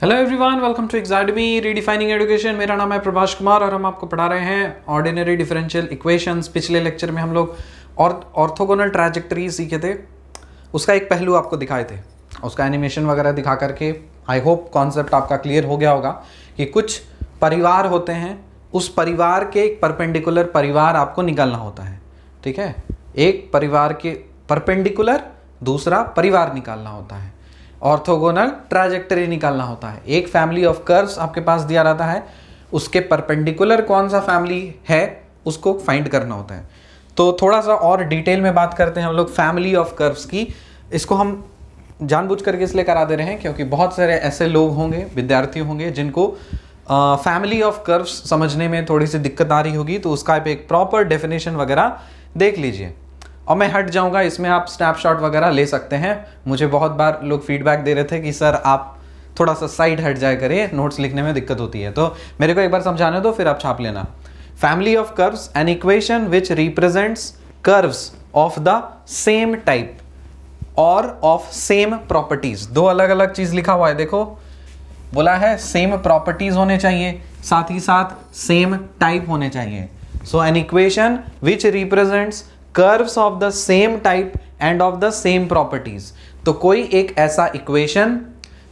Hello everyone, welcome to Exademy redefining education. मेरा नाम है प्रभाष कुमार और हम आपको पढ़ा रहे हैं ऑर्डिनरी डिफरेंशियल इक्वेशंस। पिछले लेक्चर में हम लोग ऑर्थोगोनल ट्रैजेक्टरी सीखे थे, उसका एक पहलू आपको दिखाए थे, उसका एनिमेशन वगैरह दिखा करके आई होप कॉन्सेप्ट आपका क्लियर हो गया होगा कि कुछ परिवार होते हैं, उस परिवार के एक परपेंडिकुलर परिवार आपको निकालना होता है। ठीक है, एक परिवार के परपेंडिकुलर दूसरा परिवार निकालना होता है, ऑर्थोगोनल ट्रैजेक्टरी निकालना होता है। एक फैमिली ऑफ कर्व्स आपके पास दिया रहता है, उसके परपेंडिकुलर कौन सा फैमिली है उसको फाइंड करना होता है। तो थोड़ा सा और डिटेल में बात करते हैं हम लोग फैमिली ऑफ कर्व्स की। इसको हम जानबूझ करके इसलिए करा दे रहे हैं क्योंकि बहुत सारे ऐसे लोग होंगे, विद्यार्थी होंगे जिनको फैमिली ऑफ कर्व्स समझने में थोड़ी सी दिक्कत आ रही होगी, तो उसका एक प्रॉपर डेफिनेशन वगैरह देख लीजिए। और मैं हट जाऊंगा, इसमें आप स्नैपशॉट वगैरह ले सकते हैं। मुझे बहुत बार लोग फीडबैक दे रहे थे कि सर आप थोड़ा सा साइड हट जाए करिए, नोट्स लिखने में दिक्कत होती है। तो मेरे को एक बार समझाने दो, फिर आप छाप लेना। Family of curves, N equation which represents curves of the same type और ऑफ सेम प्रॉपर्टीज। दो अलग अलग चीज लिखा हुआ है, देखो बोला है सेम प्रॉपर्टीज होने चाहिए, साथ ही साथ सेम टाइप होने चाहिए। So an equation which represents curves of the same type and of the same properties. तो कोई एक ऐसा इक्वेशन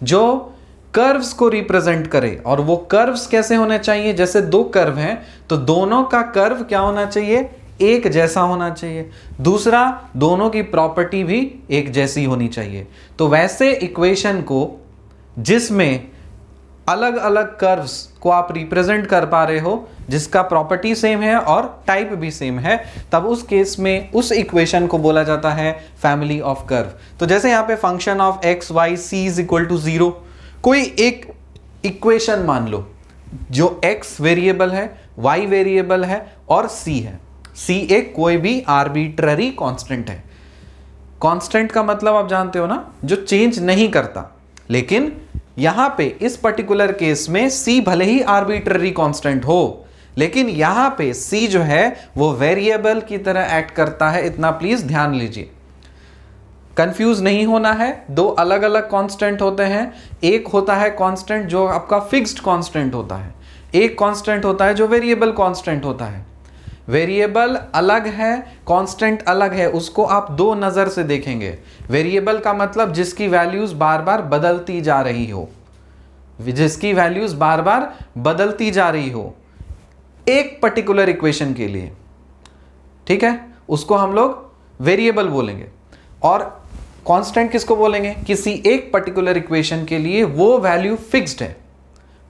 जो कर्व्स को रिप्रेजेंट करे, और वो कर्व्स कैसे होने चाहिए, जैसे दो कर्व हैं तो दोनों का कर्व क्या होना चाहिए, एक जैसा होना चाहिए। दूसरा, दोनों की प्रॉपर्टी भी एक जैसी होनी चाहिए। तो वैसे इक्वेशन को जिसमें अलग अलग कर्व्स को आप रिप्रेजेंट कर पा रहे हो, जिसका प्रॉपर्टी सेम है और टाइप भी सेम है, तब उस केस में उस इक्वेशन को बोला जाता है फैमिली ऑफ कर्व। तो जैसे यहां पे function of x y c is equal to 0, कोई एक इक्वेशन मान लो जो एक्स वेरिएबल है, वाई वेरिएबल है और सी है। सी एक कोई भी आर्बिट्ररी कांस्टेंट है। कांस्टेंट का मतलब आप जानते हो ना, जो चेंज नहीं करता। लेकिन यहां पे इस पर्टिकुलर केस में C भले ही आर्बिट्ररी कांस्टेंट हो, लेकिन यहां पे C जो है वो वेरिएबल की तरह एक्ट करता है। इतना प्लीज ध्यान लीजिए, कंफ्यूज नहीं होना है। दो अलग अलग कांस्टेंट होते हैं, एक होता है कांस्टेंट जो आपका फिक्स्ड कांस्टेंट होता है, एक कांस्टेंट होता है जो वेरिएबल कांस्टेंट होता है। वेरिएबल अलग है, कांस्टेंट अलग है, उसको आप दो नजर से देखेंगे। वेरिएबल का मतलब जिसकी वैल्यूज बार बार बदलती जा रही हो, जिसकी वैल्यूज बार बार बदलती जा रही हो एक पर्टिकुलर इक्वेशन के लिए, ठीक है, उसको हम लोग वेरिएबल बोलेंगे। और कांस्टेंट किसको बोलेंगे, किसी एक पर्टिकुलर इक्वेशन के लिए वो वैल्यू फिक्स्ड है,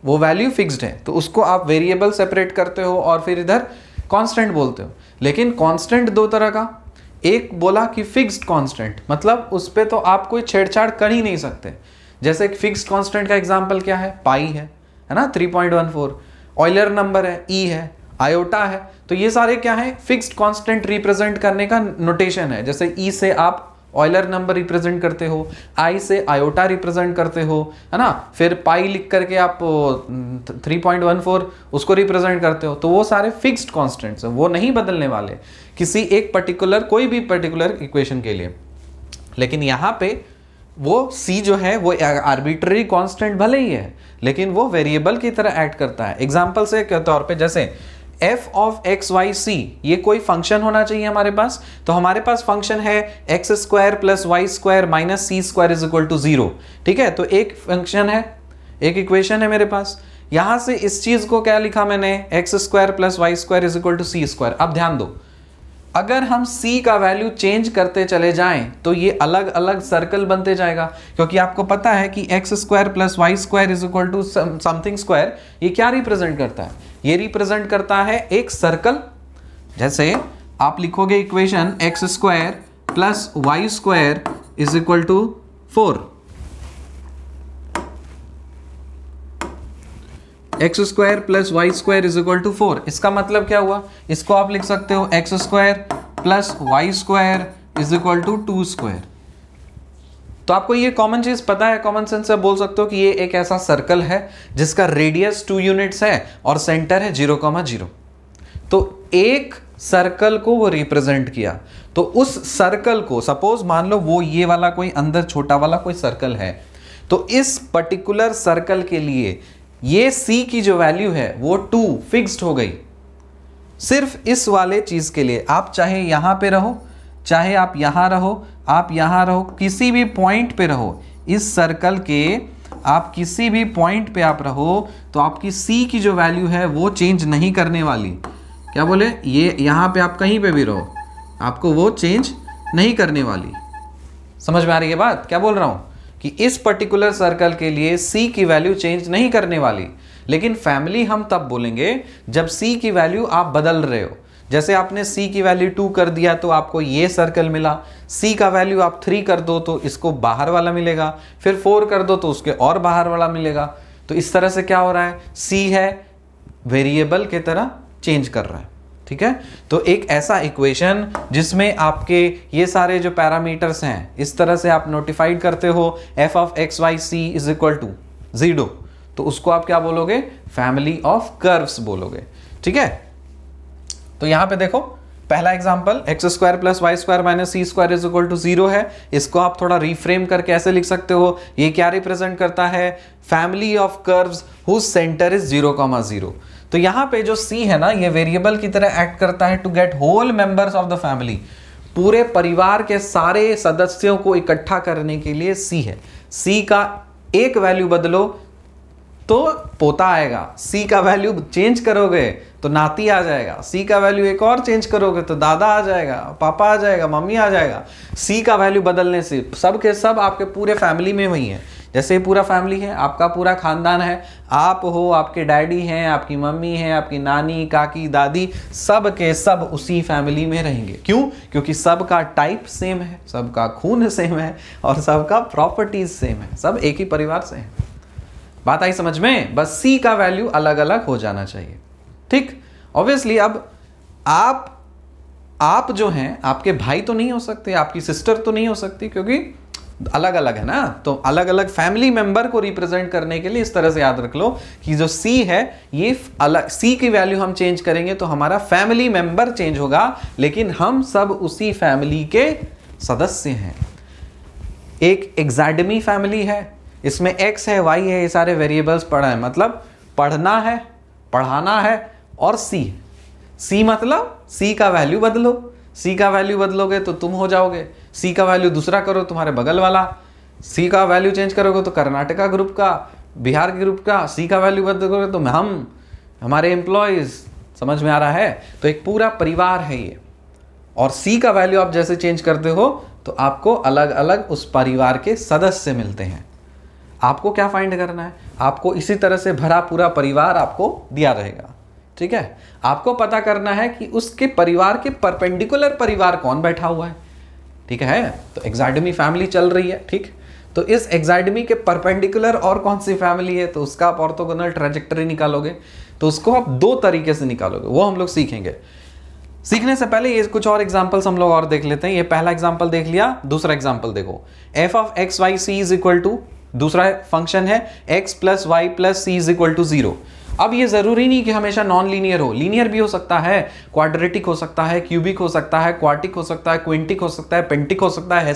वो वैल्यू फिक्स्ड है, तो उसको आप वेरिएबल सेपरेट करते हो और फिर इधर कांस्टेंट बोलते हो। लेकिन कांस्टेंट दो तरह का, एक बोला कि फिक्स्ड कांस्टेंट, मतलब उस पे तो आप कोई छेड़छाड़ कर ही नहीं सकते। जैसे एक फिक्स्ड कांस्टेंट का एग्जांपल क्या है, पाई है ना, 3.14, ऑयलर नंबर है, ई है, आयोटा है। तो ये सारे क्या है, फिक्स्ड कांस्टेंट रिप्रेजेंट करने का नोटेशन है। जैसे ई से आप ऑयलर नंबर रिप्रेजेंट करते हो, आई से आयोटा रिप्रेजेंट करते हो, है ना, फिर पाई लिख करके आप 3.14 उसको रिप्रेजेंट करते हो। तो वो सारे फिक्स्ड कांस्टेंट्स हैं, वो नहीं बदलने वाले किसी एक पर्टिकुलर, कोई भी पर्टिकुलर इक्वेशन के लिए। लेकिन यहाँ पे वो सी जो है वो आर्बिट्ररी कांस्टेंट भले ही है, लेकिन वो वेरिएबल की तरह एक्ट करता है। एग्जाम्पल से के तौर पे जैसे f of x y c, ये कोई फंक्शन होना चाहिए हमारे पास। तो हमारे पास फंक्शन है x square plus y square minus c square is equal to 0। ठीक है, तो एक फंक्शन है, एक इक्वेशन है मेरे पास। यहां से इस चीज को क्या लिखा मैंने, x square plus y square is equal to c square. अब ध्यान दो, अगर हम c का वैल्यू चेंज करते चले जाएं तो ये अलग अलग सर्कल बनते जाएगा, क्योंकि आपको पता है कि x square plus y square is equal to something square, ये क्या रिप्रेजेंट करता है, ये रिप्रेजेंट करता है एक सर्कल। जैसे आप लिखोगे equation x square plus y square is equal to 4, x square plus y square is equal to 4। इसका मतलब क्या हुआ, इसको आप लिख सकते हो x square plus y square is equal to 2 square. तो आपको ये कॉमन चीज पता है, कॉमन सेंस से बोल सकते हो कि ये एक ऐसा सर्कल है जिसका रेडियस 2 यूनिट्स है और सेंटर है 0,0। तो एक सर्कल को वो रिप्रेजेंट किया, तो उस सर्कल को सपोज मान लो वो ये वाला कोई अंदर छोटा वाला कोई सर्कल है, तो इस पर्टिकुलर सर्कल के लिए ये c की जो वैल्यू है वो 2 फिक्स्ड हो गई। सिर्फ इस वाले चीज के लिए, आप चाहे यहां पे रहो, चाहे आप यहां रहो, आप यहां रहो, किसी भी पॉइंट पे रहो, इस सर्कल के आप किसी भी पॉइंट पे आप रहो, तो आपकी c की जो वैल्यू है वो चेंज नहीं करने वाली। क्या बोले, ये यहां पे आप कहीं पे भी रहो, आपको वो चेंज नहीं करने वाली। समझ में आ रही है बात? क्या बोल रहा हूं कि इस पर्टिकुलर सर्कल के लिए c की वैल्यू चेंज नहीं करने वाली, लेकिन फैमिली हम तब बोलेंगे जब c की वैल्यू आप बदल रहे हो। जैसे आपने c की वैल्यू 2 कर दिया तो आपको ये सर्कल मिला, c का वैल्यू आप 3 कर दो तो इसको बाहर वाला मिलेगा, फिर 4 कर दो तो उसके और बाहर वाला मिलेगा। तो इस तरह से क्या हो रहा है, c है वेरिएबल के तरह चेंज कर रहा है। ठीक है, तो एक ऐसा इक्वेशन जिसमें आपके ये सारे जो पैरामीटर्स हैं इस तरह से आप नोटिफाइड करते हो, f of x y c is equal to 0, तो उसको आप क्या बोलोगे, फैमिली ऑफ कर्व्स बोलोगे। ठीक है, तो यहां पे देखो पहला example x square plus y square minus c square is equal to 0 है। इसको आप थोड़ा रिफ्रेम करके ऐसे लिख सकते हो, ये क्या रिप्रेजेंट करता है, family of curves whose centre is 0,0। तो यहां पे जो c है ना, ये वेरिएबल की तरह एक्ट करता है to get whole members of the family. पूरे परिवार के सारे सदस्यों को इकट्ठा करने के लिए c है। c का एक वैल्यू बदलो तो पोता आएगा, c का वैल्यू चेंज करोगे तो नाती आ जाएगा, c का वैल्यू एक और चेंज करोगे तो दादा आ जाएगा, पापा आ जाएगा, मम्मी आ जाएगा। c का वैल्यू बदलने से सब के सब आपके पूरे फैमिली में वही है। जैसे पूरा फैमिली है, आपका पूरा खानदान है, आप हो, आपके डैडी हैं, आपकी मम्मी है, आपकी नानी, काकी, दादी, सब के सब उसी फैमिली में रहेंगे। क्यों? क्योंकि सबका टाइप सेम है, सबका खून सेम है और सबका प्रॉपर्टीज सेम है, सब एक ही परिवार से है। बात आई समझ में? बस c का वैल्यू अलग अलग हो जाना चाहिए। ठीक, ऑब्वियसली अब आप जो हैं, आपके भाई तो नहीं हो सकते, आपकी सिस्टर तो नहीं हो सकती, क्योंकि अलग अलग है ना। तो अलग अलग फैमिली मेंबर को रिप्रेजेंट करने के लिए इस तरह से याद रख लो कि जो c है, ये अलग, c की वैल्यू हम चेंज करेंगे तो हमारा फैमिली मेंबर चेंज होगा, लेकिन हम सब उसी फैमिली के सदस्य हैं। एक एग्जैडमी फैमिली है, इसमें x है, y है, ये सारे वेरिएबल्स पढ़ा है, मतलब पढ़ना है, पढ़ाना है, और c मतलब c का वैल्यू बदलो, c का वैल्यू बदलोगे तो तुम हो जाओगे, c का वैल्यू दूसरा करो तुम्हारे बगल वाला, c का वैल्यू चेंज करोगे तो कर्नाटका ग्रुप का, बिहार के ग्रुप का, c का वैल्यू बदलोगे तो हम, हमारे एम्प्लॉयज। समझ में आ रहा है? तो एक पूरा परिवार है ये, और c का वैल्यू आप जैसे चेंज करते हो तो आपको अलग अलग उस परिवार के सदस्य मिलते हैं। आपको क्या फाइंड करना है, आपको इसी तरह से भरा पूरा परिवार आपको दिया रहेगा। ठीक है, आपको पता करना है कि उसके परिवार के परपेंडिकुलर परिवार कौन बैठा हुआ है। ठीक है, तो एग्जाइडमी फैमिली चल रही है। ठीक, तो इस एग्जाइडमी के परपेंडिकुलर और कौन सी फैमिली है, तो उसका आप ऑर्थोगोनल ट्रैजेक्टरी निकालोगे, तो उसको आप दो तरीके से निकालोगे, वो हम लोग सीखेंगे। सीखने से पहले ये कुछ और एग्जांपल्स हम लोग और देख लेते हैं। ये पहला एग्जांपल देख लिया, दूसरा एग्जांपल देखो, f of x y c is equal to, दूसरा फंक्शन है x plus y plus c is equal to 0। अब ये जरूरी नहीं कि हमेशा नॉन लीनियर हो, लीनियर भी हो सकता है, क्वाड्रेटिक हो सकता है, क्यूबिक हो सकता है, क्वार्टिक हो सकता है, क्विंटिक हो सकता है, पेंटिक हो सकता है,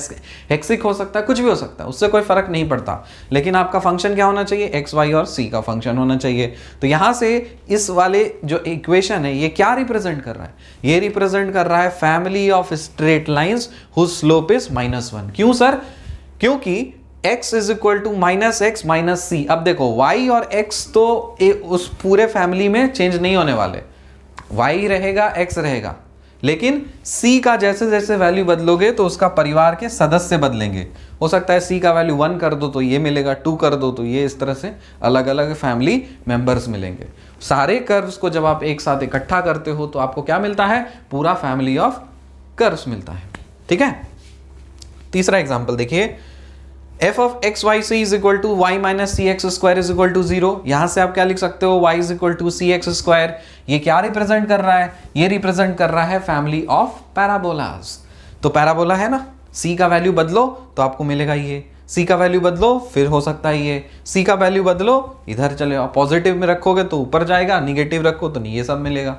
हेक्सिक हो सकता है, कुछ भी हो सकता है, उससे कोई फर्क नहीं पड़ता। लेकिन आपका फंक्शन क्या होना चाहिए, एक्स वाई और सी का फंक्शन होना चाहिए। तो यहां से इस वाले जो इक्वेशन है ये क्या रिप्रेजेंट कर रहा है, ये रिप्रेजेंट कर रहा है family of straight lines whose slope is -1। क्यों सर? क्योंकि x is equal to minus x minus c. अब देखो y और x तो उस पूरे फैमिली में चेंज नहीं होने वाले, y रहेगा, x रहेगा, लेकिन c का जैसे जैसे वैल्यू बदलोगे तो उसका परिवार के सदस्य बदलेंगे। हो सकता है c का वैल्यू 1 कर दो तो ये मिलेगा, 2 कर दो तो ये, इस तरह से अलग अलग फैमिली मेंबर्स मिलेंगे। सारे कर्व्स को जब आप एक साथ इकट्ठा करते हो तो आपको क्या मिलता है, पूरा फैमिली ऑफ कर्व्स मिलता है। ठीक है, तीसरा एग्जाम्पल देखिए, f of x y c is equal to y minus c x square is equal to 0। यहां से आप क्या लिख सकते हो, y is equal to c x square. ये क्या रिप्रेजेंट कर रहा है, ये रिप्रेजेंट कर रहा है फैमिली ऑफ पैराबोलास। तो पैराबोला है ना, c का वैल्यू बदलो तो आपको मिलेगा ये, c का वैल्यू बदलो फिर हो सकता है ये, c का वैल्यू बदलो इधर चले आओ, पॉजिटिव में रखोगे तो ऊपर जाएगा, निगेटिव रखो तो ये सब मिलेगा।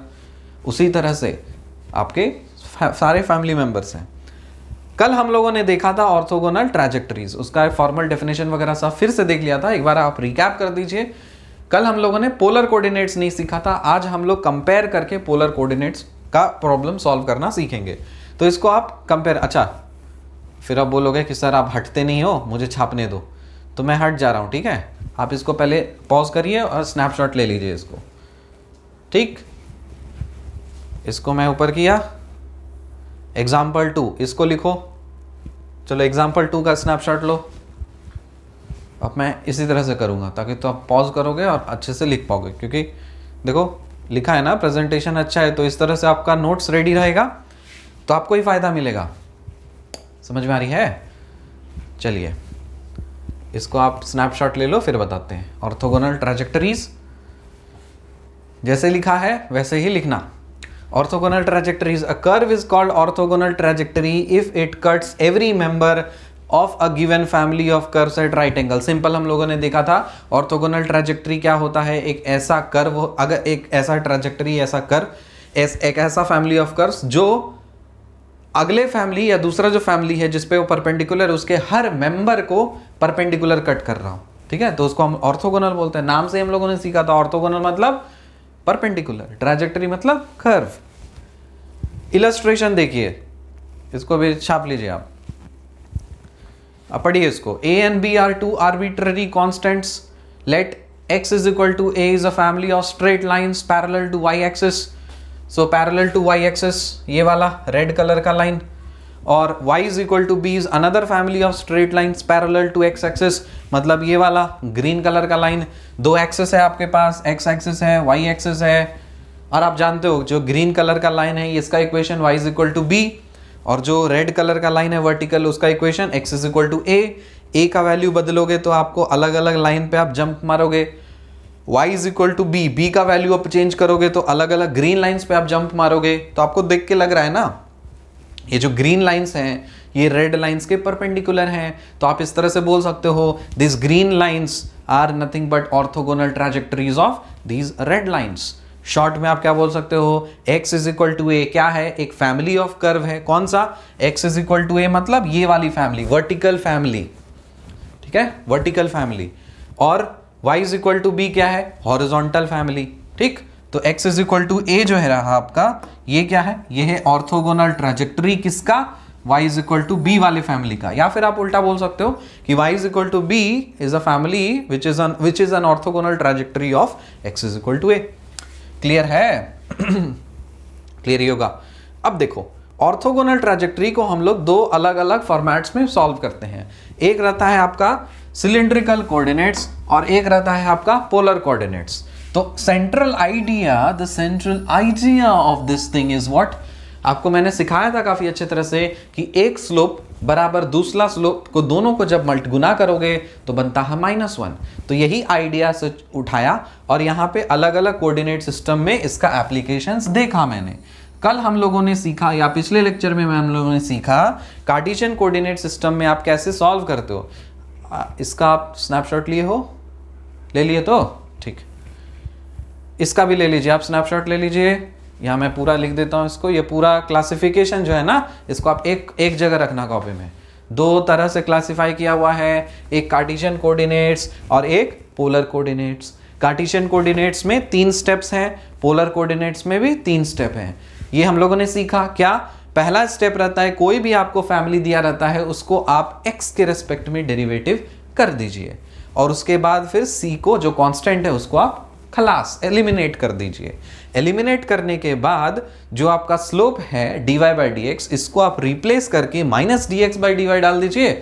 उसी तरह से आपके सारे फैमिली मेंबर्स हैं। कल हम लोगों ने देखा था ऑर्थोगोनल ट्रैजेक्टरीज, उसका फॉर्मल डेफिनेशन वगैरह सब फिर से देख लिया था, एक बार आप रिकैप कर दीजिए। कल हम लोगों ने पोलर कोऑर्डिनेट्स नहीं सीखा था, आज हम लोग कंपेयर करके पोलर कोऑर्डिनेट्स का प्रॉब्लम सॉल्व करना सीखेंगे। तो इसको आप कंपेयर, अच्छा फिर आप बोलोगे कि सर आप हटते नहीं हो, मुझे छापने दो, तो मैं हट जा रहा हूँ, ठीक है। आप इसको पहले पॉज करिए और स्नैपशॉट ले लीजिए इसको, ठीक। इसको मैं ऊपर किया, एग्जाम्पल 2 इसको लिखो, चलो एग्जाम्पल 2 का स्नैपशॉट लो। अब मैं इसी तरह से करूँगा ताकि तो आप पॉज करोगे और अच्छे से लिख पाओगे, क्योंकि देखो लिखा है ना, प्रेजेंटेशन अच्छा है, तो इस तरह से आपका नोट्स रेडी रहेगा तो आपको ही फ़ायदा मिलेगा। समझ में आ रही है? चलिए इसको आप स्नैपशॉट ले लो, फिर बताते हैं। ऑर्थोगोनल ट्रैजेक्टरीज जैसे लिखा है वैसे ही लिखना। Orthogonal trajectories, a curve is called orthogonal trajectory if it cuts every member of a given family of curves at right angle. Simple हम लोगों ने देखा था ऑर्थोगोनल ट्रैजेक्टरी क्या होता है, एक ऐसा कर्व, अगर एक ऐसा ट्रैजेक्टरी, ऐसा कर्व, एक ऐसा फैमिली ऑफ कर्व्स जो अगले फैमिली या दूसरा जो फैमिली है जिसपे वो परपेंडिकुलर, उसके हर मेंबर को परपेंडिकुलर कट कर रहा हूं, ठीक है, तो उसको हम ऑर्थोगोनल बोलते हैं। नाम से हम लोगों ने सीखा था, ऑर्थोगोनल मतलब परपेंडिकुलर, ट्रैजेक्टरी मतलब कर्व। इलस्ट्रेशन देखिए, इसको भी छाप लीजिए आप, अब पढ़िए इसको। a and b are two arbitrary constants. Let x is equal to a is a family of straight lines parallel to y axis. So parallel to y axis ये वाला रेड कलर का लाइन, और y is equal to b is another family of straight lines parallel to x axis, मतलब ये वाला green colour का line. दो axis है आपके पास, x एक्सिस है, y एक्सिस है, और आप जानते हो जो ग्रीन कलर का लाइन है इसका equation y is equal to b, और जो रेड कलर का लाइन है वर्टिकल, उसका equation x is equal to a का वैल्यू बदलोगे तो आपको अलग अलग लाइन पे आप जंप मारोगे। y is equal to b का वैल्यू आप चेंज करोगे तो अलग अलग ग्रीन लाइंस पे आप जंप मारोगे। तो आपको देख के लग रहा है ना, ये जो ग्रीन लाइंस हैं ये रेड लाइंस के परपेंडिकुलर हैं, तो आप इस तरह से बोल सकते हो this green lines are nothing but orthogonal trajectories of these red lines. Short में आप क्या बोल सकते हो, x is equal to a क्या है, एक फैमिली ऑफ कर्व है, कौन सा, x is equal to a मतलब ये वाली फैमिली, वर्टिकल फैमिली, ठीक है, वर्टिकल फैमिली, और y is equal to b क्या है, हॉरिजॉन्टल फैमिली, ठीक। तो x is equal to a जो है रहा आपका, ये क्या है, ये है ऑर्थोगोनल ट्रैजेक्टरी किसका, y is equal to b वाले फैमिली का। या फिर आप उल्टा बोल सकते हो कि y is equal to b is a family which is an orthogonal trajectory of x is equal to a. Clear है? क्लियर ही होगा। अब देखो ऑर्थोगोनल ट्रैजेक्टरी को हम लोग दो अलग अलग फॉर्मेट्स में सॉल्व करते हैं। एक रहता है आपका सिलिंड्रिकल कोऑर्डिनेट्स और एक रहता है आपका पोलर कोऑर्डिनेट्स। तो central idea of this thing is what, आपको मैंने सिखाया था काफी अच्छे तरह से कि एक स्लोप बराबर दूसरा स्लोप को, दोनों को जब गुना करोगे तो बनता है -1। तो यही आइडिया से उठाया और यहाँ पे अलग अलग कोऑर्डिनेट सिस्टम में इसका एप्लीकेशंस देखा मैंने। कल हम लोगों ने सीखा या पिछले लेक्चर में हम लोगों ने सीखा कार्टेशियन कोऑर्डिनेट सिस्टम में आप कैसे सॉल्व करते हो। इसका आप स्नैपशॉट लिए हो, ले लिए तो ठीक, इसका भी ले लीजिए आप, स्नैपशॉट ले लीजिए। यहाँ मैं पूरा लिख देता हूँ इसको, ये पूरा क्लासिफिकेशन जो है ना, इसको आप एक जगह रखना कॉपी में। दो तरह से क्लासिफाई किया हुआ है, एक कार्टेशियन कोऑर्डिनेट्स और एक पोलर कोऑर्डिनेट्स। कार्टेशियन कोऑर्डिनेट्स में 3 स्टेप्स हैं, पोलर कोऑर्डिनेट्स में भी 3 स्टेप हैं। ये हम लोगों ने सीखा क्या, पहला स्टेप रहता है कोई भी आपको फैमिली दिया रहता है उसको आप x के रेस्पेक्ट में डेरिवेटिव कर दीजिए, और उसके बाद फिर c को जो कांस्टेंट है उसको आप खलास एलिमिनेट कर दीजिए। एलिमिनेट करने के बाद जो आपका स्लोप है dy बाई dx, इसको आप रिप्लेस करके -dx बाई dy डाल दीजिए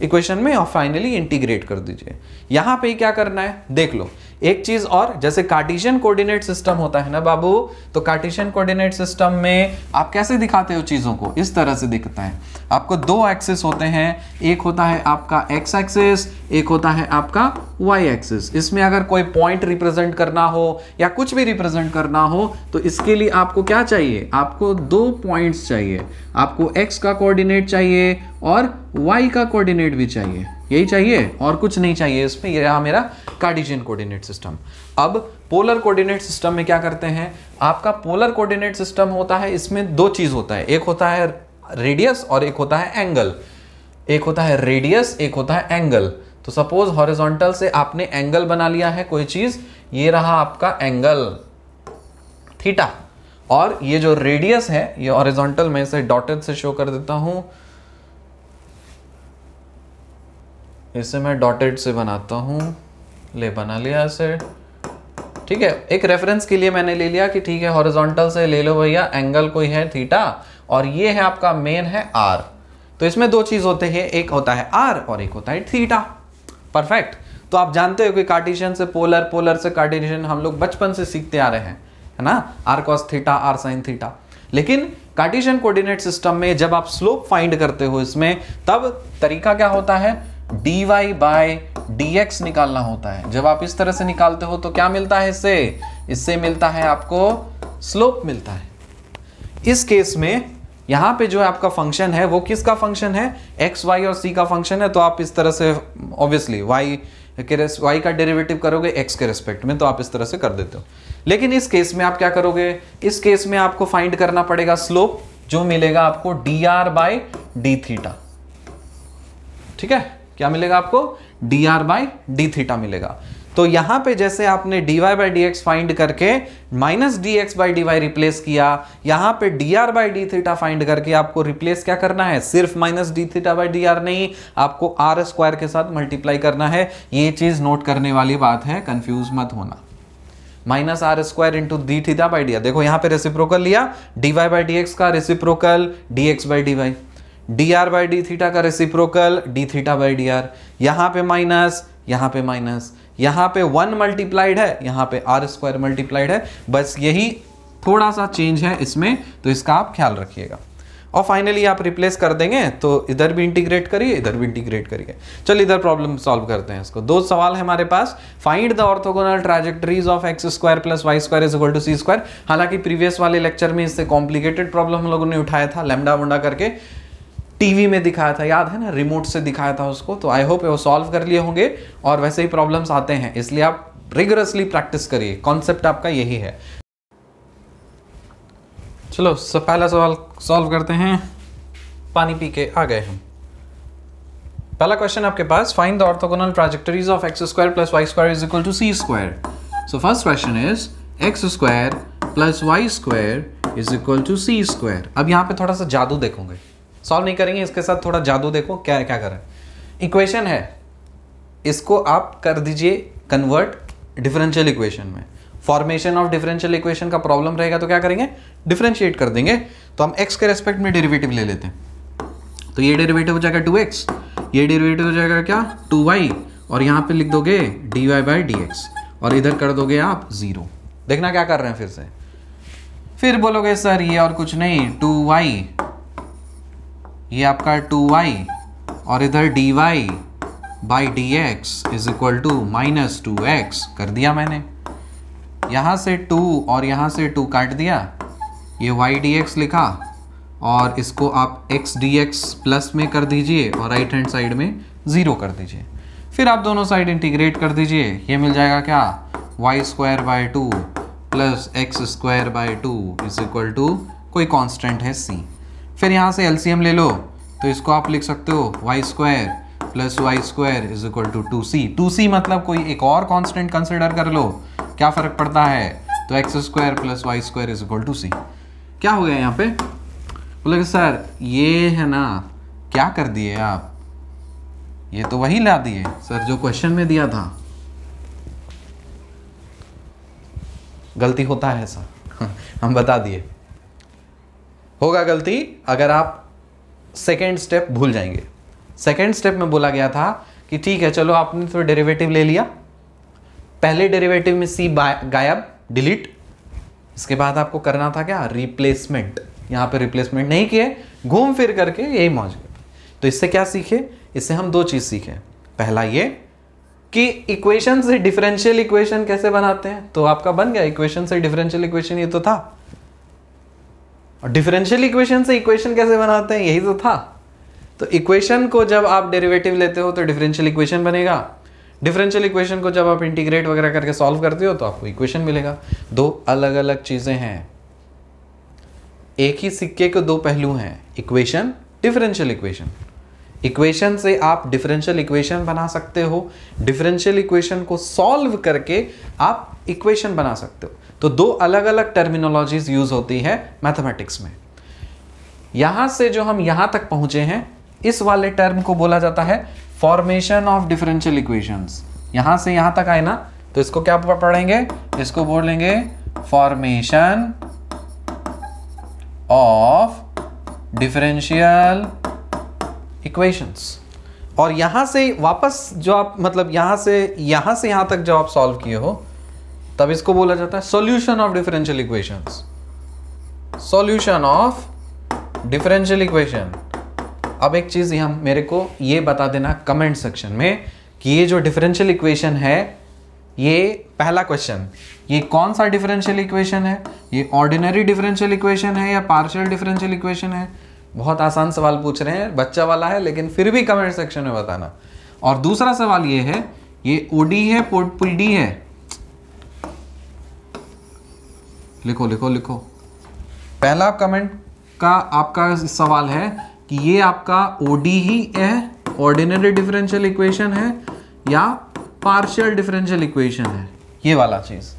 इक्वेशन में और फाइनली इंटीग्रेट कर दीजिए। यहां पे क्या करना है देख लो। एक चीज और, जैसे कार्टेशियन कोऑर्डिनेट सिस्टम होता है ना बाबू, तो कार्टेशियन कोऑर्डिनेट सिस्टम में आप कैसे दिखाते हो चीजों को, इस तरह से दिखता है। आपको 2 एक्सिस होते हैं, एक होता है आपका x एक्सिस, एक होता है आपका y एक्सिस। इसमें अगर कोई पॉइंट रिप्रेजेंट करना हो या कुछ भी रिप्रेजेंट करना हो तो इसके लिए आपको क्या चाहिए, आपको 2 पॉइंट्स चाहिए। आपको x का कोऑर्डिनेट चाहिए और y का कोऑर्डिनेट भी चाहिए, यही चाहिए और कुछ नहीं चाहिए इसमें। ये रहा मेरा कार्टेशियन कोऑर्डिनेट सिस्टम। अब पोलर कोऑर्डिनेट सिस्टम में क्या करते हैं, आपका पोलर कोऑर्डिनेट सिस्टम होता है, इसमें 2 चीज होता है, एक होता है रेडियस और एक होता है एंगल। एक होता है रेडियस, एक होता है एंगल। तो सपोज हॉरिजॉन्टल से आपने एंगल बना लिया है कोई चीज, ये रहा आपका एंगल थीटा, और ये जो रेडियस है ये हॉरिजॉन्टल, में इसे डॉटेड से शो कर देता हूं, इसे मैं डॉटेड से बनाता हूं, ले बना लिया इसे, ठीक है। एक रेफरेंस के लिए मैंने ले लिया कि ठीक है हॉरिजॉन्टल से ले लो भैया, एंगल कोई है थीटा और ये है आपका मेन है आर। तो इसमें दो चीज होते हैं, एक होता है आर और एक होता है थीटा। परफेक्ट। तो आप जानते हो कि कार्टेशियन से पोलर, पोलर से कार्टेशियन हम लोग बचपन से सीखते आ रहे हैं, है ना, r cos theta, r sine theta. लेकिन कार्टेशियन कोऑर्डिनेट सिस्टम में जब आप स्लोप फाइंड करते हो इसमें, तब तरीका क्या होता है, dy बाय dx निकालना होता है। जब आप इस तरह से निकालते हो तो क्या मिलता है, इससे मिलता है आपको स्लोप मिलता है। इस केस में यहां पे जो आपका फंक्शन है वो किसका फंक्शन है, x, y और c का फंक्शन है। तो आप इस तरह से ऑब्वियसली y का डेरिवेटिव करोगे x के रिस्पेक्ट में, तो आप इस तरह से कर देते हो। लेकिन इस केस में आप क्या करोगे, इस केस में आपको फाइंड करना पड़ेगा स्लोप, जो मिलेगा आपको dr बाई डी थीटा। ठीक है, क्या मिलेगा आपको, dr बाई डी थीटा मिलेगा। तो यहां पे जैसे आपने dy by d x find करके minus d x by d y replace किया, यहां पे dr by d theta find करके आपको रिप्लेस क्या करना है, सिर्फ minus d theta by d r नहीं, आपको आर स्क्वायर के साथ मल्टीप्लाई करना है। ये चीज नोट करने वाली बात है, कंफ्यूज मत होना। Minus r square into d theta by d r, देखो यहां पे रेसिप्रोकल लिया, d y by d x का reciprocal d x by d y, d r by d theta का reciprocal d theta by d r, यहां पे minus, यहां पे माइनस, यहां पे 1 मल्टीप्लाइड है, यहां पे आर स्क्वायर मल्टीप्लाइड है। बस यही थोड़ा सा चेंज है इसमें, तो इसका आप ख्याल रखिएगा। और फाइनली आप रिप्लेस कर देंगे, तो इधर भी इंटीग्रेट करिए, इधर भी इंटीग्रेट करिए। चल इधर प्रॉब्लम सॉल्व करते हैं इसको। दो सवाल है हमारे पास, find the orthogonal trajectories of x square plus y square is equal to c square. हालांकि प्रीवियस वाले लेक्चर में इससे कॉम्प्लिकेटेड प्रॉब्लम हम लोगों ने उठाया था, लैम्डा वुंडा करके टीवी में दिखाया था, याद है ना, रिमोट से दिखाया था उसको। तो आई होप वो सॉल्व कर लिए होंगे, और वैसे ही प्रॉब्लम्स आते हैं, इसलिए आप रिगरसली प्रैक्टिस करिए, कॉन्सेप्ट आपका यही है। चलो सब पहला सवाल सॉल्व करते हैं, पानी पी के आ गए हम। पहला क्वेश्चन आपके पास, find the orthogonal trajectories of x square plus y square is equal to c square. So first question is x square plus y square is equal to c square. अब यहाँ पे थोड़ा सा जादू देखोगे, सॉल्व नहीं करेंगे, इसके साथ थोड़ा जादू देखो क्या क्या करें। इक्वेशन है, इसको आप कर दीजिए कन्वर्ट डिफरेंशियल इक्वेशन में। फॉर्मेशन ऑफ डिफरेंशियल इक्वेशन का प्रॉब्लम रहेगा तो क्या करेंगे, डिफरेंशिएट कर देंगे। तो हम x के रेस्पेक्ट में डेरिवेटिव ले लेते हैं, तो ये डेरिवेटिव हो जाएगा 2x, ये डेरिवेटिव हो जाएगा क्या 2y, और यहाँ पे लिख दोगे dy बाई डी एक्स, और इधर कर दोगे आप 0। देखना क्या कर रहे हैं, फिर बोलोगे सर ये और कुछ नहीं, 2y, ये आपका 2y, और इधर dy by d x is equal to minus 2x कर दिया मैंने। यहां से 2 और यहां से 2 काट दिया, ये y dx लिखा, और इसको आप x dx प्लस में कर दीजिए और राइट हैंड साइड में 0 कर दीजिए। फिर आप दोनों साइड इंटीग्रेट कर दीजिए, ये मिल जाएगा क्या, y square by 2 plus x square by 2 is equal to कोई कांस्टेंट है c। फिर यहाँ से एलसीएम ले लो, तो इसको आप लिख सकते हो y square plus y square is equal to 2c। 2c मतलब कोई एक और कांस्टेंट कंसिडर कर लो, क्या फर्क पड़ता है, तो x square plus y square is equal to c। क्या हो गया यहाँ पे, बोले सर ये है ना, क्या कर दिए आप, ये तो वही ला दिए सर जो क्वेश्चन में दिया था। गलती होता है ऐसा हम बता दिए, होगा गलती अगर आप सेकेंड स्टेप भूल जाएंगे। सेकेंड स्टेप में बोला गया था कि ठीक है चलो आपने तो डेरिवेटिव ले लिया, पहले डेरिवेटिव में c गायब, डिलीट, इसके बाद आपको करना था क्या, रिप्लेसमेंट। यहाँ पे रिप्लेसमेंट नहीं किए, घूम फिर करके यही पहुंच गए। तो इससे क्या सीखे, इससे हम दो चीज सीखे। पहला ये कि इक्वेशन से डिफरेंशियल इक्वेशन कैसे बनाते हैं, तो आपका बन गया इक्वेशन से डिफरेंशियल इक्वेशन, ये तो था। और डिफरेंशियल इक्वेशन से इक्वेशन कैसे बनाते हैं, यही तो था। तो इक्वेशन को जब आप डेरिवेटिव लेते हो तो डिफरेंशियल इक्वेशन बनेगा, डिफरेंशियल इक्वेशन को जब आप इंटीग्रेट वगैरह करके सॉल्व करते हो तो आपको इक्वेशन मिलेगा। दो अलग अलग चीजें हैं। एक ही सिक्के के दो पहलू हैं, इक्वेशन, डिफरेंशियल इक्वेशन। इक्वेशन से आप डिफरेंशियल इक्वेशन बना सकते हो, डिफरेंशियल इक्वेशन को सॉल्व करके आप इक्वेशन बना सकते हो। तो दो अलग अलग टर्मिनोलॉजीज यूज होती है मैथमेटिक्स में। यहां से जो हम यहां तक पहुंचे हैं, इस वाले टर्म को बोला जाता है फॉर्मेशन ऑफ डिफरेंशियल इक्वेशंस। यहां से यहां तक आए ना, तो इसको क्या पढ़ेंगे, इसको बोलेंगे फॉर्मेशन ऑफ डिफरेंशियल इक्वेशंस। और यहां से वापस जो आप मतलब यहां से यहां तक जो आप सॉल्व किए हो, तब इसको बोला जाता है solution of differential equations. Solution of differential equation. अब एक चीज हम मेरे को ये बता देना कमेंट सेक्शन में कि ये जो डिफरेंशियल इक्वेशन है, ये पहला क्वेश्चन, ये कौन सा डिफरेंशियल इक्वेशन है, ये ऑर्डिनरी डिफरेंशियल इक्वेशन है या पार्शियल डिफरेंशियल इक्वेशन है। बहुत आसान सवाल पूछ रहे हैं, बच्चा वाला है, लेकिन फिर भी कमेंट सेक्शन में बताना। और दूसरा सवाल ये है, ये ओडी है पीडी है, लिखो लिखो लिखो। पहला कमेंट का आपका सवाल है कि ये आपका ओडी ही है, ऑर्डिनरी डिफरेंशियल इक्वेशन है या पार्शियल डिफरेंशियल इक्वेशन है, ये वाला चीज।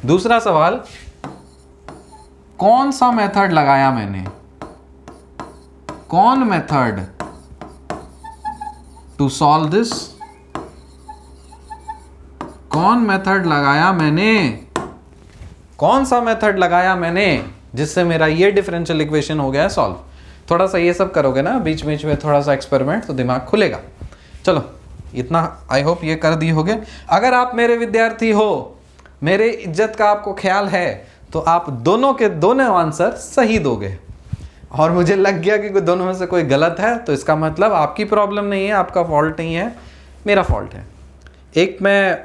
दूसरा सवाल, कौन सा मेथड लगाया मैंने, कौन मेथड टू सॉल्व दिस, कौन मेथड लगाया मैंने, कौन सा मेथड लगाया मैंने जिससे मेरा ये डिफरेंशियल इक्वेशन हो गया है सॉल्व। थोड़ा सा ये सब करोगे ना बीच बीच में, थोड़ा सा एक्सपेरिमेंट, तो दिमाग खुलेगा। चलो इतना आई होप ये कर दिए होगे। अगर आप मेरे विद्यार्थी हो, मेरे इज्जत का आपको ख्याल है, तो आप दोनों के दोनों आंसर सही दोगे। और मुझे लग गया कि दोनों में से कोई गलत है, तो इसका मतलब आपकी प्रॉब्लम नहीं है, आपका फॉल्ट नहीं है, मेरा फॉल्ट है। एक मैं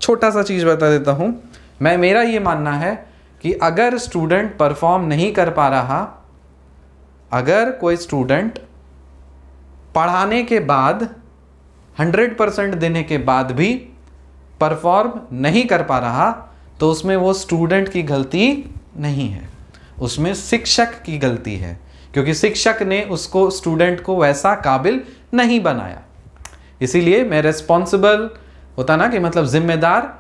छोटा सा चीज़ बता देता हूँ। मेरा ये मानना है कि अगर स्टूडेंट परफॉर्म नहीं कर पा रहा, अगर कोई स्टूडेंट पढ़ाने के बाद 100% देने के बाद भी परफॉर्म नहीं कर पा रहा, तो उसमें वो स्टूडेंट की गलती नहीं है, उसमें शिक्षक की गलती है, क्योंकि शिक्षक ने उसको, स्टूडेंट को वैसा काबिल नहीं बनाया। इसीलिए मैं रिस्पॉन्सिबल होता ना कि मतलब जिम्मेदार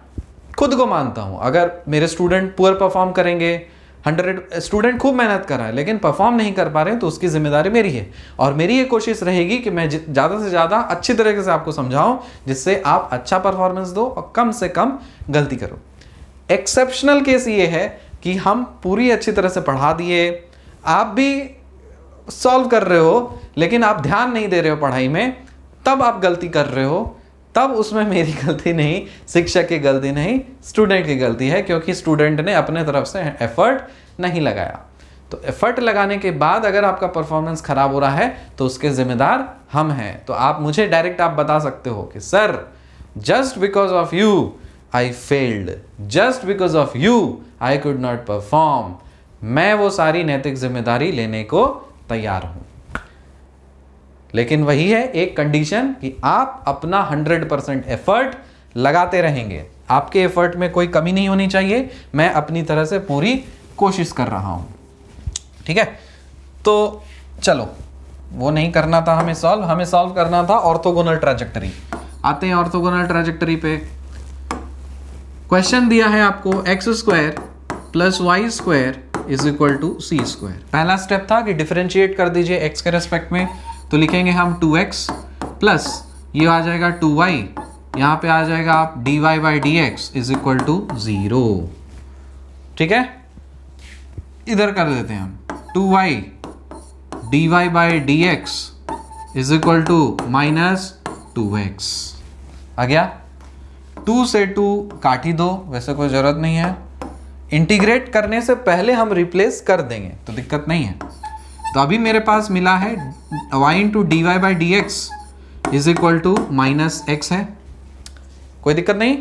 खुद को मानता हूं। अगर मेरे स्टूडेंट पुअर परफॉर्म करेंगे, 100 स्टूडेंट खूब मेहनत कर रहा है लेकिन परफॉर्म नहीं कर पा रहे हैं, तो उसकी जिम्मेदारी मेरी है। और मेरी ये कोशिश रहेगी कि मैं ज़्यादा से ज़्यादा अच्छी तरीके से आपको समझाऊं, जिससे आप अच्छा परफॉर्मेंस दो और कम से कम गलती करो। एक्सेप्शनल केस ये है कि हम पूरी अच्छी तरह से पढ़ा दिए, आप भी सॉल्व कर रहे हो, लेकिन आप ध्यान नहीं दे रहे हो पढ़ाई में, तब आप गलती कर रहे हो, तब उसमें मेरी गलती नहीं, शिक्षक की गलती नहीं, स्टूडेंट की गलती है, क्योंकि स्टूडेंट ने अपने तरफ से एफर्ट नहीं लगाया। तो एफर्ट लगाने के बाद अगर आपका परफॉर्मेंस खराब हो रहा है, तो उसके जिम्मेदार हम हैं। तो आप मुझे डायरेक्ट आप बता सकते हो कि sir just because of you I failed, just because of you I could not perform. मैं वो सारी नैतिक जिम्मेदारी लेने को तैयार हूं, लेकिन वही है एक कंडीशन कि आप अपना 100% एफर्ट लगाते रहेंगे। आपके एफर्ट में कोई कमी नहीं होनी चाहिए, मैं अपनी तरह से पूरी कोशिश कर रहा हूं। ठीक है, तो चलो वो नहीं करना था हमें सॉल्व करना था ऑर्थोगोनल ट्रैजेक्टरी। आते हैं ऑर्थोगोनल ट्रैजेक्टरी पे। क्वेश्चन दिया है आपको x² + y² = c²। पहला स्टेप था कि डिफरेंशिएट कर दीजिए x के रेस्पेक्ट में, तो लिखेंगे हम 2x प्लस ये आ जाएगा 2y, यहाँ पे आ जाएगा आप dy/dx = 0। ठीक है, इधर कर देते हैं हम 2y dy/dx = -2x। आ गया, 2 से 2 काट ही दो, वैसे कोई ज़रूरत नहीं है। इंटीग्रेट करने से पहले हम रिप्लेस कर देंगे तो दिक्कत नहीं है। तो अभी मेरे पास मिला है y × dy/dx = -x है, कोई दिक्कत नहीं।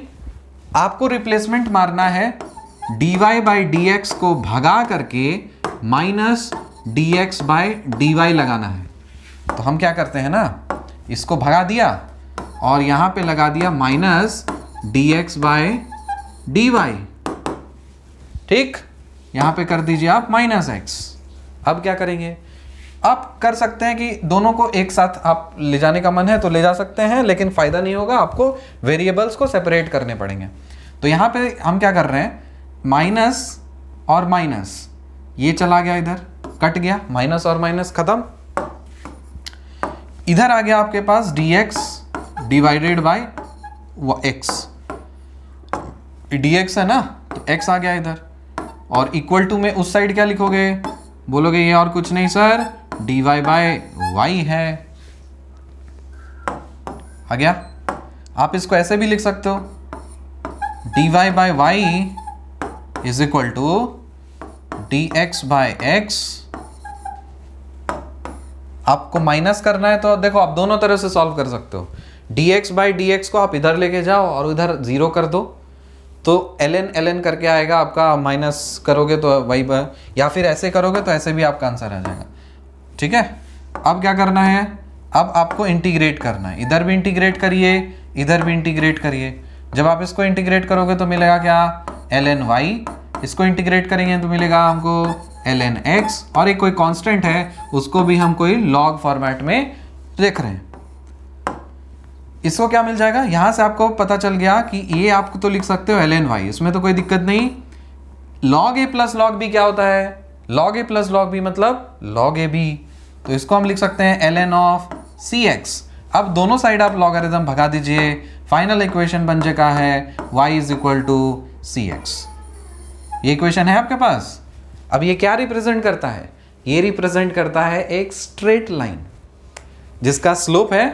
आपको रिप्लेसमेंट मारना है, dy/dx को भगा करके -dx/dy लगाना है। तो हम क्या करते हैं ना, इसको भगा दिया और यहां पे लगा दिया -dx/dy। ठीक, यहां पे कर दीजिए आप -x। अब क्या करेंगे, आप कर सकते हैं कि दोनों को एक साथ आप ले जाने का मन है तो ले जा सकते हैं, लेकिन फ़ायदा नहीं होगा, आपको वेरिएबल्स को सेपरेट करने पड़ेंगे। तो यहाँ पे हम क्या कर रहे हैं, माइनस और माइनस ये चला गया, इधर कट गया, माइनस और माइनस खत्म। इधर आ गया आपके पास dx divided by x, dx है ना, तो x आ गया इधर, और इक्वल टू में उस साइड क्या लिखोगे, बोलोगे ये और कुछ नहीं सर dy बाय y है, आ गया। आप इसको ऐसे भी लिख सकते हो, dy by y is equal to dx by x। आपको माइनस करना है तो देखो आप दोनों तरह से सॉल्व कर सकते हो, dx बाई dx को आप इधर लेके जाओ और उधर जीरो कर दो, तो ln ln करके आएगा आपका, माइनस करोगे तो वही, या फिर ऐसे करोगे तो ऐसे भी आपका आंसर आ जाएगा। ठीक है, अब क्या करना है, अब आपको इंटीग्रेट करना है, इधर भी इंटीग्रेट करिए, इधर भी इंटीग्रेट करिए। जब आप इसको इंटीग्रेट करोगे तो मिलेगा क्या, ln y, इसको इंटीग्रेट करेंगे तो मिलेगा हमको ln x, और एक कोई कांस्टेंट है उसको भी हम कोई लॉग फॉर्मेट में देख रहे हैं। इसको क्या मिल जाएगा, यहां से आपको पता चल गया कि ये आपको तो लिख सकते हो ln y, इसमें तो कोई दिक्कत नहीं। log a plus log b क्या होता है, log a plus log b मतलब log a b, तो इसको हम लिख सकते हैं ln ऑफ cx। अब दोनों साइड आप लॉगरिथम भगा दीजिए, फाइनल इक्वेशन बन जाएगा है y is equal to cx। ये इक्वेशन है आपके पास। अब ये क्या रिप्रेजेंट करता है, ये रिप्रेजेंट करता है एक स्ट्रेट लाइन जिसका स्लोप है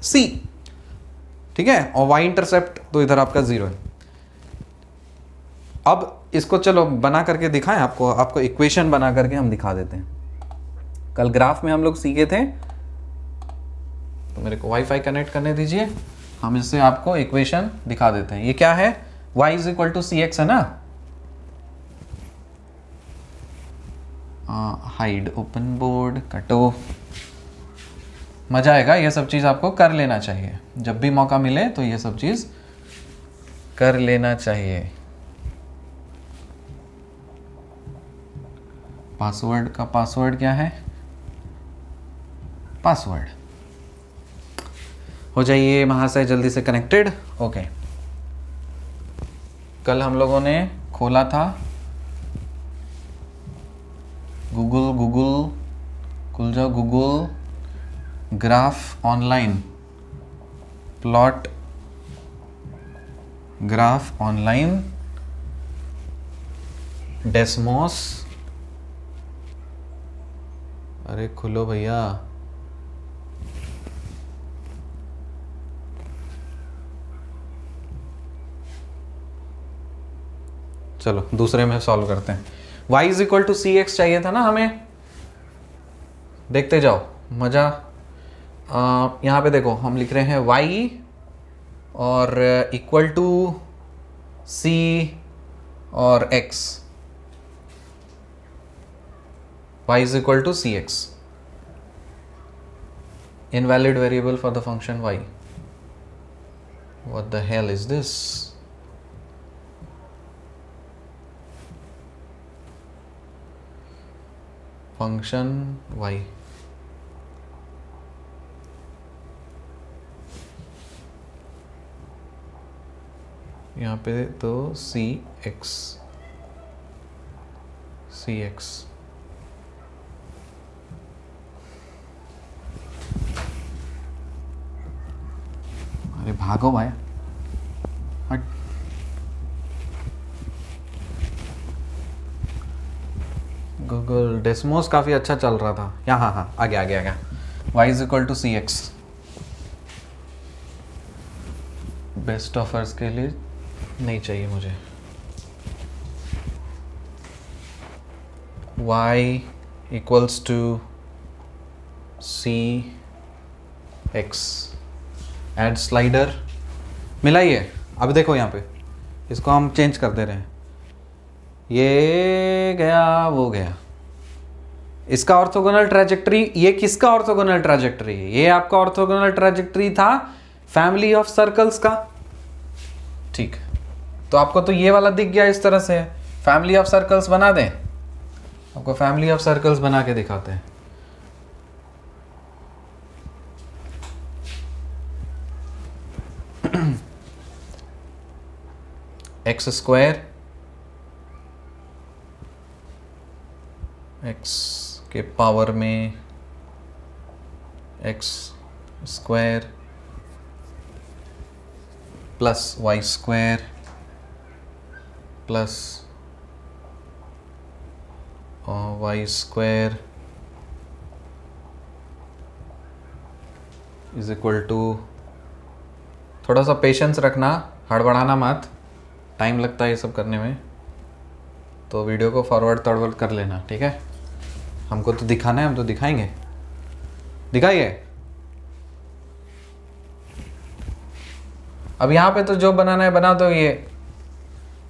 c, ठीक है, और y इंटरसेप्ट तो इधर आपका 0 है। अब इसको चलो बना करके दिखाएं आपको इक्वेशन बना करके हम दिखा देते हैं। कल ग्राफ में हम लोग सीखे थे, तो मेरे को वाईफाई कनेक्ट करने दीजिए, हम इससे आपको इक्वेशन दिखा देते हैं। ये क्या है, y is equal to cx है ना, हाइड ओपन बोर्ड कटो, मजा आएगा, ये सब चीज़ आपको कर लेना चाहिए, जब भी मौका मिले तो ये सब चीज़ कर लेना चाहिए। पासवर्ड का पासवर्ड क्या है, पासवर्ड हो जाइए महाशय जल्दी से कनेक्टेड। ओके, कल हम लोगों ने खोला था गूगल खुल जाओ, Google graph online, plot graph online Desmos, अरे खुलो भैया, चलो दूसरे में सॉल्व करते हैं। y is equal to c x चाहिए था ना हमें, देखते जाओ मजा। यहाँ पे देखो हम लिख रहे हैं y और इक्वल टू c और x, y is equal to c x, invalid variable for the function y. What the hell is this? Function y, यहाँ पे तो सी एक्स, अरे भागो भाई, हट। गूगल डेस्मोस काफ़ी अच्छा चल रहा था यहाँ, हाँ आ गया y is equal to c x. Best offers के लिए नहीं चाहिए मुझे, y equals to c x, ad slider मिलाइए। अब देखो यहाँ पे इसको हम चेंज कर दे रहे हैं, ये गया वो गया, इसका ऑर्थोगोनल ट्रैजेक्टरी, ये किसका ऑर्थोगोनल ट्रैजेक्टरी है, ये आपका ऑर्थोगोनल ट्रैजेक्टरी था फैमिली ऑफ सर्कल्स का, ठीक। तो आपको तो ये वाला दिख गया, इस तरह से फैमिली ऑफ सर्कल्स बना दें, आपको फैमिली ऑफ सर्कल्स बना के दिखाते हैं। एक्स स्क्वायर, एक्स के पावर में x square plus y square plus y square is equal to, थोड़ा सा पेशेंस रखना, हड़बड़ाना मत, टाइम लगता है ये सब करने में, तो वीडियो को फॉरवर्ड तड़वर्ड कर लेना, ठीक है। हमको तो दिखाना है, हम तो दिखाएंगे, दिखाइए। अब यहाँ पे तो जो बनाना है बना दो। ये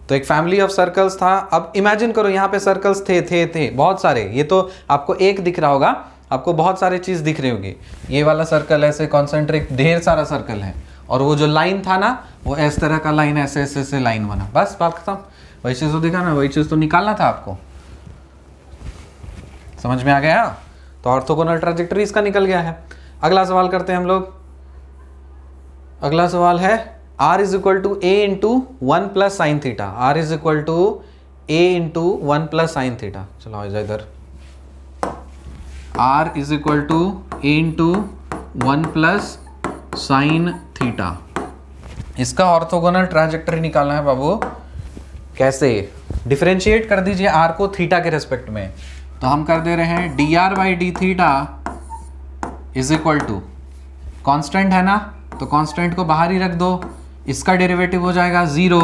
तो एक फैमिली ऑफ सर्कल्स था। अब इमेजिन करो यहाँ पे सर्कल्स थे बहुत सारे। ये तो आपको एक दिख रहा होगा, आपको बहुत सारे चीज दिख रही होगी। ये वाला सर्कल ऐसे कॉन्सेंट्रिक ढेर सारा सर्कल है, और वो जो लाइन था ना वो इस तरह का लाइन, ऐसे ऐसे ऐसे लाइन बना, बस बात खत्म। वही चीज तो दिखाना, वही चीज तो निकालना था आपको। समझ में आ गया? तो ऑर्थोगोनल ट्रैजेक्टरी इसका निकल गया है। अगला सवाल करते हैं हम लोग। अगला सवाल है r is equal to a into 1 plus sine theta. r is equal to a into 1 plus sine theta. चलो आ जाए इधर। r is equal to a into 1 plus sine theta. इसका ऑर्थोगोनल ट्रैजेक्टरी निकालना है बाबू। कैसे? डिफरेंशिएट कर दीजिए r को थीटा के रेस्पेक्ट में। तो हम कर दे रहे हैं dr by d theta is equal to, constant है ना तो कॉन्स्टेंट को बाहर ही रख दो, इसका डेरिवेटिव हो जाएगा 0,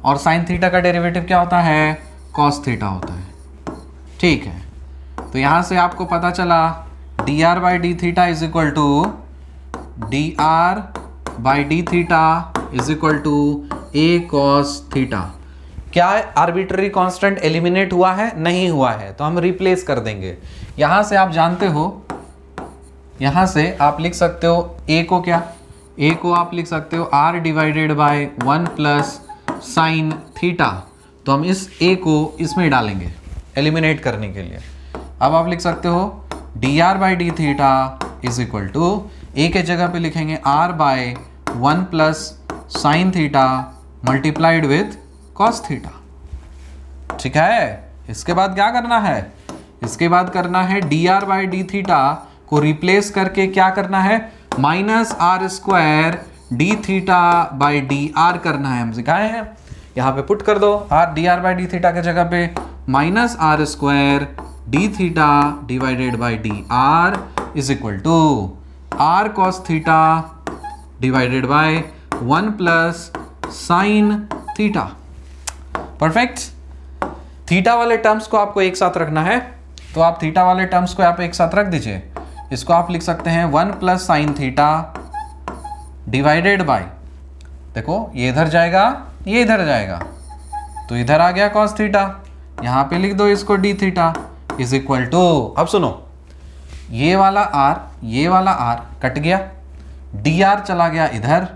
और साइन थीटा का डेरिवेटिव क्या होता है? कॉस थीटा होता है। ठीक है, तो यहाँ से आपको पता चला dr by d theta is equal to dr by d theta is equal to a cos theta. क्या आर्बिट्ररी कांस्टेंट एलिमिनेट हुआ है? नहीं हुआ है, तो हम रिप्लेस कर देंगे। यहां से आप जानते हो, यहां से आप लिख सकते हो a को, क्या a को आप लिख सकते हो r divided by 1 plus sine theta. तो हम इस a को इसमें डालेंगे एलिमिनेट करने के लिए। अब आप लिख सकते हो dr by d theta is equal to, a के जगह पे लिखेंगे r by 1 plus sine theta multiplied with cos theta. ठीक है, इसके बाद क्या करना है? इसके बाद करना है dr बाई डी थीटा को रिप्लेस करके क्या करना है? Minus r square d theta by d r करना है। हम सिखाए हैं, यहाँ पे पुट कर दो r, dr by d theta के जगह पे minus r square d theta divided by d r is equal to r cos theta divided by 1 plus sine theta. Perfect. Theta वाले टर्म्स को आपको एक साथ रखना है, तो आप थीटा वाले टर्म्स को यहाँ पे एक साथ रख दीजिए। इसको आप लिख सकते हैं 1 plus sine theta divided bye, देखो ये इधर जाएगा, ये इधर जाएगा, तो इधर आ गया कॉस थीटा, यहाँ पे लिख दो इसको d theta is equal to, अब सुनो, ये वाला आर कट गया, डी आर चला गया इधर,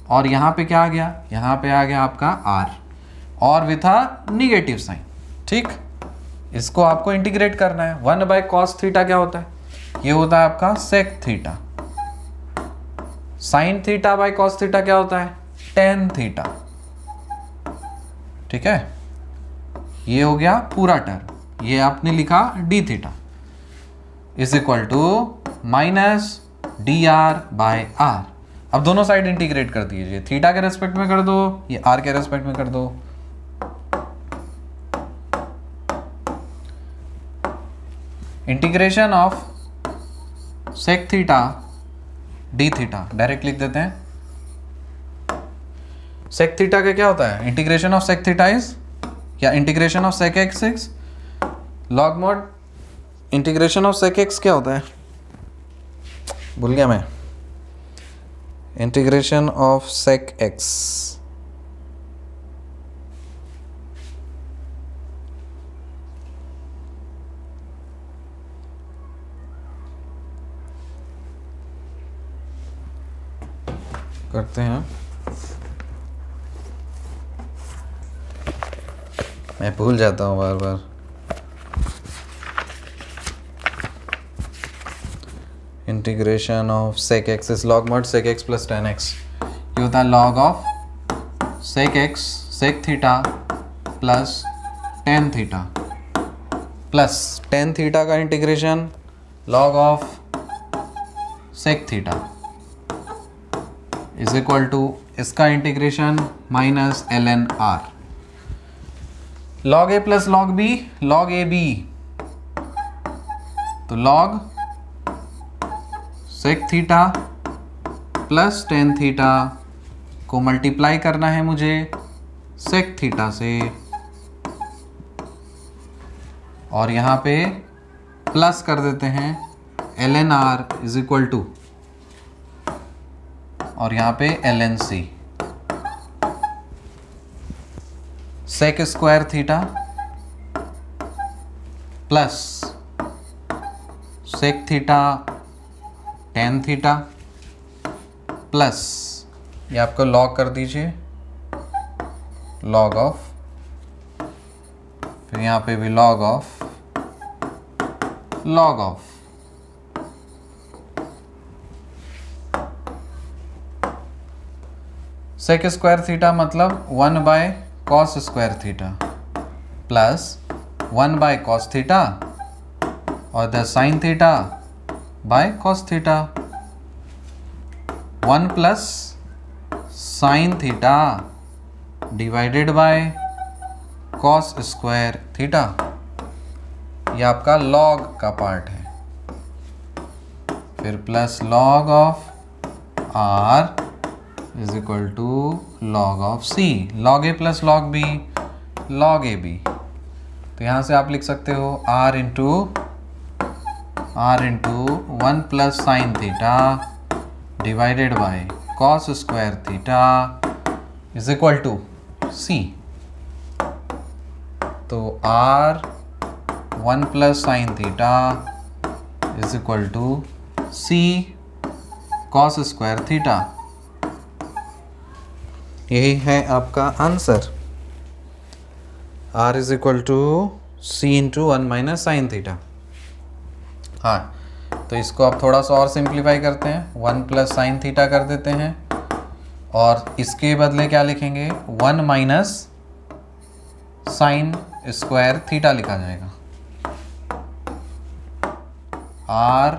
और यहाँ पे क्या आ गया? यहाँ पे आ गया आपका आर, और विथ अ निगेटिव साइन। ठीक, इसको आपको इंटीग्रेट करना है। 1 बाय कॉस थीटा क्या होता है? ये होता है आपका sec theta. Sine theta by cos theta क्या होता है? Tan theta. ठीक है, ये हो गया पूरा टर्म, ये आपने लिखा d theta is equal to minus d r by r. अब दोनों साइड इंटीग्रेट कर दीजिए, थीटा के रेस्पेक्ट में कर दो, ये आर के रेस्पेक्ट में कर दो। Integration of sec theta d theta direct लिख देते हैं। सेक थीटा का क्या होता है? Integration of sec theta is, या integration of sec x is log mod. Integration of sec x क्या होता है? भूल गया मैं। इंटीग्रेशन ऑफ सेक एक्स करते हैं, मैं भूल जाता हूँ बार बार। Integration of sec x is log mod sec x plus tan x, ये होता है log of sec x sec theta plus tan theta plus tan theta का integration log of sec theta is equal to इसका integration minus l n r. Log a plus log b, log a b, तो log sec theta plus tan theta को multiply करना है मुझे sec theta से, और यहाँ पे प्लस कर देते हैं l n r is equal to, और यहाँ पे l n c, sec square theta plus sec theta tan theta plus, ये आपको लॉग कर दीजिए लॉग ऑफ, फिर यहाँ पे भी log of log of, sec square theta मतलब 1 by cos square theta plus 1 by cos theta और the sine theta by cos theta, 1 plus sine theta divided by cos square theta, ये आपका log का part है, फिर plus log of r is equal to log of c, log a plus log b, log a b, तो यहाँ से आप लिख सकते हो are into 1 plus sine theta divided by cos square theta is equal to c, तो r 1 plus sine theta is equal to c cos square theta, यही है आपका answer. R is equal to c into 1 minus sine theta. हाँ, तो इसको आप थोड़ा सा और सिंप्लीफाई करते हैं, 1 प्लस साइन थीटा कर देते हैं, और इसके बदले क्या लिखेंगे 1 माइनस साइन स्क्वायर थीटा लिखा जाएगा। R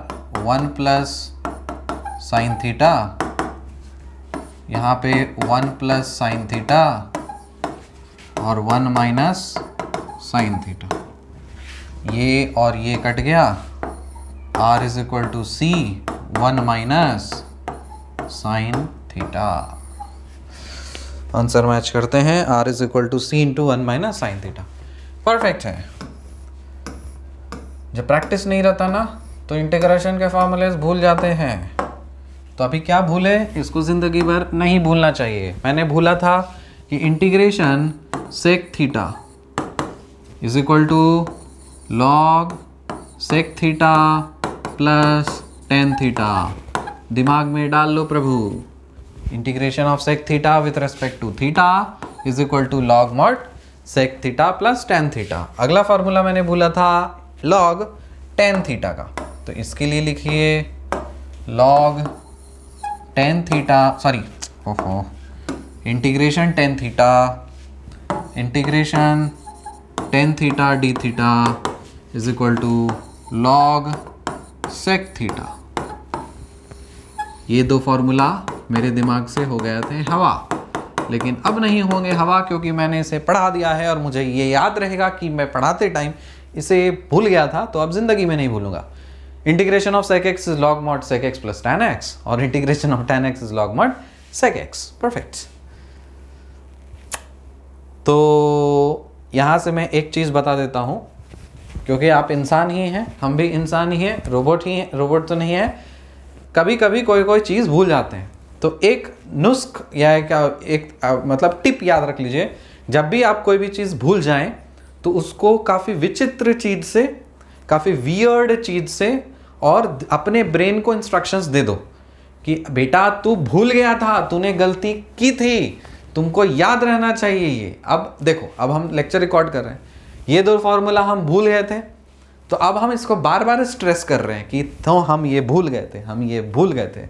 1 प्लस साइन थीटा, यहाँ पे 1 प्लस साइन थीटा और 1 माइनस साइन थीटा, ये और ये कट गया, R is equal to c 1 minus sine theta. Answer match करते हैं, R is equal to c into 1 minus sine theta. Perfect है। जब प्रैक्टिस नहीं रहता ना तो इंटीग्रेशन के फॉर्मूलेस भूल जाते हैं, तो अभी क्या भूले, इसको जिंदगी भर नहीं भूलना चाहिए। मैंने भूला था कि integration sec theta is equal to log sec theta plus tan theta, दिमाग में डाल लो प्रभु। Integration of sec theta with respect to theta is equal to log mod sec theta plus tan theta. अगला फार्मूला मैंने भूला था log tan theta का, तो इसके लिए लिखिए लॉग टेन थीटा, सॉरी ओहो, integration tan theta, integration tan theta d theta is equal to log sec theta. ये दो फॉर्मूला मेरे दिमाग से हो गए थे हवा, लेकिन अब नहीं होंगे हवा क्योंकि मैंने इसे पढ़ा दिया है और मुझे ये याद रहेगा कि मैं पढ़ाते टाइम इसे भूल गया था, तो अब जिंदगी में नहीं भूलूंगा। Integration of sec x is log mod sec x plus tan x, और integration of tan x is log mod sec x. Perfect. तो यहां से मैं एक चीज बता देता हूं, क्योंकि आप इंसान ही हैं, हम भी इंसान ही हैं, रोबोट ही हैं, रोबोट तो नहीं है, कभी कभी कोई चीज़ भूल जाते हैं। तो एक नुस्ख या एक मतलब टिप याद रख लीजिए, जब भी आप कोई भी चीज़ भूल जाएं तो उसको काफ़ी विचित्र चीज़ से, काफ़ी वियर्ड चीज़ से, और अपने ब्रेन को इंस्ट्रक्शंस दे दो कि बेटा तू भूल गया था, तूने गलती की थी, तुमको याद रहना चाहिए ये। अब देखो, अब हम लेक्चर रिकॉर्ड कर रहे हैं, ये दो फॉर्मूला हम भूल गए थे, तो अब हम इसको बार बार स्ट्रेस कर रहे हैं कि तो हम ये भूल गए थे, हम ये भूल गए थे।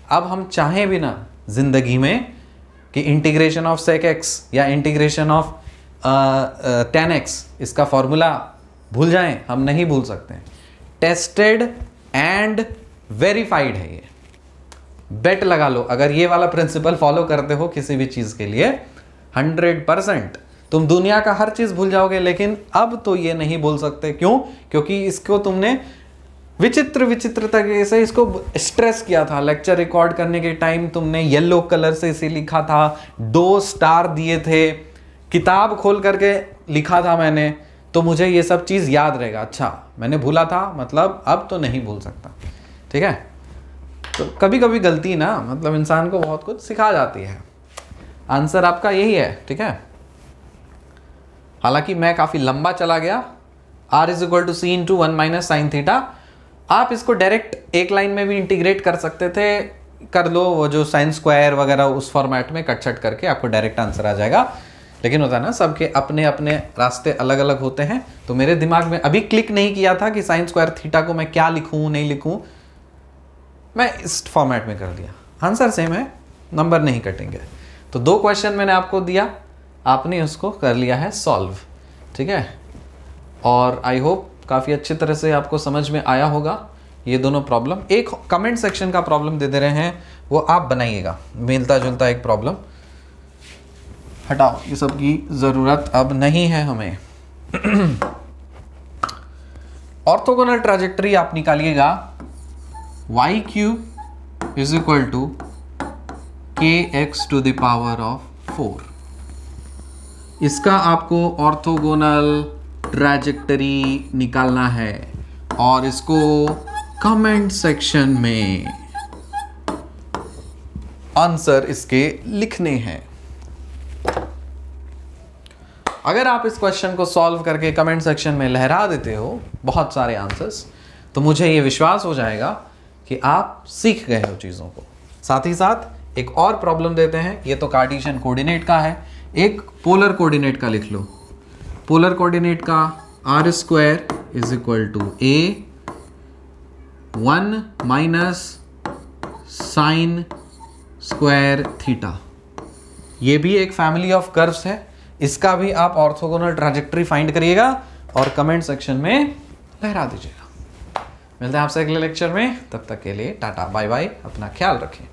अब हम चाहें भी ना जिंदगी में कि इंटीग्रेशन ऑफ sec x या इंटीग्रेशन ऑफ tan x इसका फॉर्मूला भूल जाएं, हम नहीं भूल सकते हैं। टेस्टेड एंड वेरीफाइड है ये, बेट लगा लो अगर ये वाला प्रिंसिपल फॉलो करते हो किसी भी चीज के लिए 100% तुम दुनिया का हर चीज भूल जाओगे, लेकिन अब तो ये नहीं भूल सकते। क्यों? क्योंकि इसको तुमने विचित्र तरीके से इसको स्ट्रेस किया था। लेक्चर रिकॉर्ड करने के टाइम तुमने येलो कलर से इसे लिखा था, 2 स्टार दिए थे, किताब खोल करके लिखा था मैंने, तो मुझे ये सब चीज याद रहेगा। अच्छा मैंने भूला था, मतलब अब तो नहीं भूल सकता। ठीक है, तो कभी कभी गलती ना मतलब इंसान को बहुत कुछ सिखा जाती है। आंसर आपका यही है। ठीक है, हालांकि मैं काफी लंबा चला गया। r is equal to c into 1 minus sine theta. आप इसको डायरेक्ट एक लाइन में भी इंटीग्रेट कर सकते थे, कर लो वो जो साइन स्क्वायर वगैरह उस फॉर्मेट में कट छट करके आपको डायरेक्ट आंसर आ जाएगा। लेकिन होता है ना सबके अपने अपने रास्ते अलग अलग होते हैं, तो मेरे दिमाग में अभी क्लिक नहीं किया था कि साइन स्क्वायर थीटा को मैं क्या लिखूं नहीं लिखूं, मैं इस फॉर्मेट में कर दिया। आंसर सेम है, नंबर नहीं कटेंगे। तो 2 क्वेश्चन मैंने आपको दिया, आपने उसको कर लिया है सॉल्व। ठीक है, और आई होप काफ़ी अच्छी तरह से आपको समझ में आया होगा ये दोनों प्रॉब्लम। एक कमेंट सेक्शन का प्रॉब्लम दे दे रहे हैं, वो आप बनाइएगा, मिलता जुलता एक प्रॉब्लम। हटाओ, ये सब की ज़रूरत अब नहीं है हमें। ऑर्थोगोनल ट्रैजेक्टरी आप निकालिएगा, y cube is equal to kx to the power of 4। इसका आपको ऑर्थोगोनल ट्रैजेक्टरी निकालना है और इसको कमेंट सेक्शन में आंसर इसके लिखने हैं। अगर आप इस क्वेश्चन को सॉल्व करके कमेंट सेक्शन में लहरा देते हो बहुत सारे आंसर्स, तो मुझे ये विश्वास हो जाएगा कि आप सीख गए हो चीज़ों को। साथ ही साथ एक और प्रॉब्लम देते हैं, ये तो कार्टेशियन कोऑर्डिनेट का है, एक पोलर कोऑर्डिनेट का लिख लो। पोलर कोऑर्डिनेट का r square is equal to a 1 minus sine square theta. ये भी एक फैमिली ऑफ कर्व्स है, इसका भी आप ऑर्थोगोनल ट्रैजेक्टरी फाइंड करिएगा और कमेंट सेक्शन में लहरा दीजिएगा। मिलते हैं आपसे अगले लेक्चर में, तब तक के लिए टाटा बाय बाय, अपना ख्याल रखें।